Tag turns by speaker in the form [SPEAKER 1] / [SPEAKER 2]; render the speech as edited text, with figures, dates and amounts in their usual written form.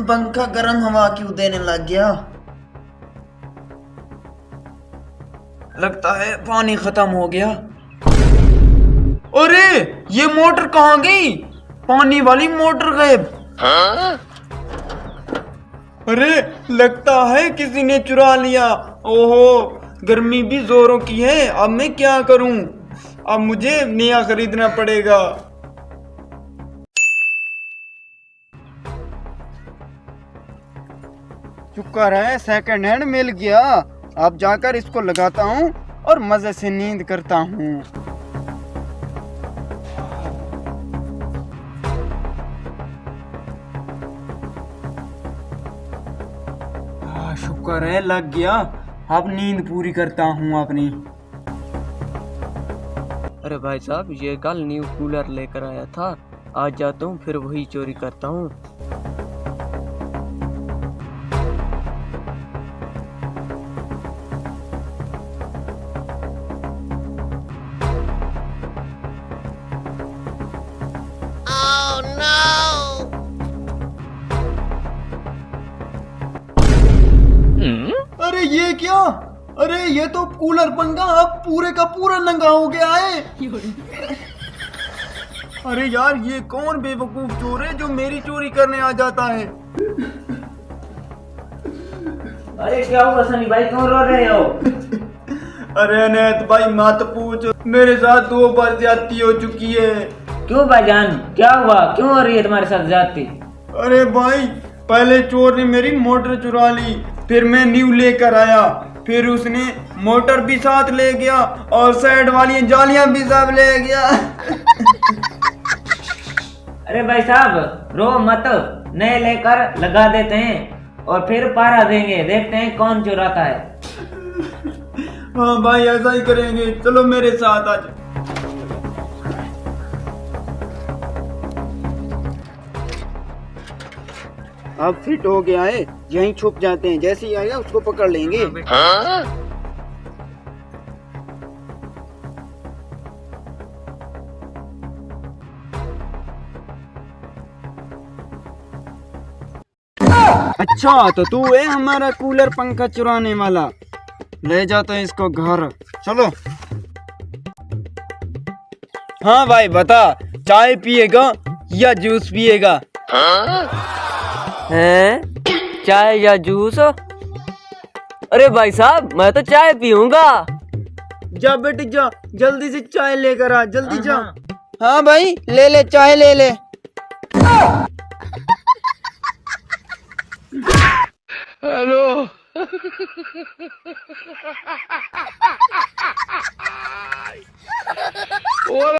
[SPEAKER 1] पंखा गर्म हवा क्यों देने लग गया? लगता है पानी खत्म हो गया। अरे ये मोटर कहाँ गई? पानी वाली मोटर गायब। अरे लगता है किसी ने चुरा लिया। ओहो, गर्मी भी जोरों की है। अब मैं क्या करूं? अब मुझे नया खरीदना पड़ेगा।
[SPEAKER 2] शुक्र है सेकंड हैंड मिल गया। अब जाकर इसको लगाता हूँ और मजे से नींद करता हूँ। शुक्र है लग गया। अब नींद पूरी करता हूँ अपनी।
[SPEAKER 3] अरे भाई साहब, ये कल न्यू कूलर लेकर आया था। आज जाता हूँ फिर वही चोरी करता हूँ।
[SPEAKER 1] अरे ये क्या? अरे ये तो कूलर पंखा अब पूरे का पूरा नंगा हो गया है। अरे यार, ये कौन बेवकूफ चोर है जो मेरी चोरी करने आ जाता है?
[SPEAKER 3] अरे क्या हुआ सनी भाई, क्यों रो रहे हो?
[SPEAKER 1] अरे अनैत भाई मत पूछ, मेरे साथ 2 बार ज्यादती हो चुकी है।
[SPEAKER 3] क्यों भाईजान, क्या हुआ? क्यों हो रही है तुम्हारे साथ ज्यादती?
[SPEAKER 1] अरे भाई, पहले चोर ने मेरी मोटर चुरा ली, फिर मैं न्यू लेकर आया, फिर उसने मोटर भी साथ ले गया और साइड वाली जालियां भी सब ले गया।
[SPEAKER 3] अरे भाई साहब रो मत, नए लेकर लगा देते हैं और फिर पारा देंगे, देखते हैं कौन चुराता है।
[SPEAKER 1] हाँ भाई, ऐसा ही करेंगे। चलो मेरे साथ आज।
[SPEAKER 2] अब फिट हो गया है, यहीं छुप जाते हैं। जैसे ही आएगा उसको पकड़ लेंगे। अच्छा, तो तू है हमारा कूलर पंखा चुराने वाला। ले जाते हैं इसको घर। चलो।
[SPEAKER 1] हाँ भाई बता, चाय पिएगा या जूस पिएगा?
[SPEAKER 3] हैं? चाय या जूस? अरे भाई साहब, मैं तो चाय पीऊंगा।
[SPEAKER 1] जा बेटी जा, जल्दी से चाय लेकर आ, जल्दी जा।
[SPEAKER 2] हाँ भाई, ले ले चाय ले ले।
[SPEAKER 1] हेलो।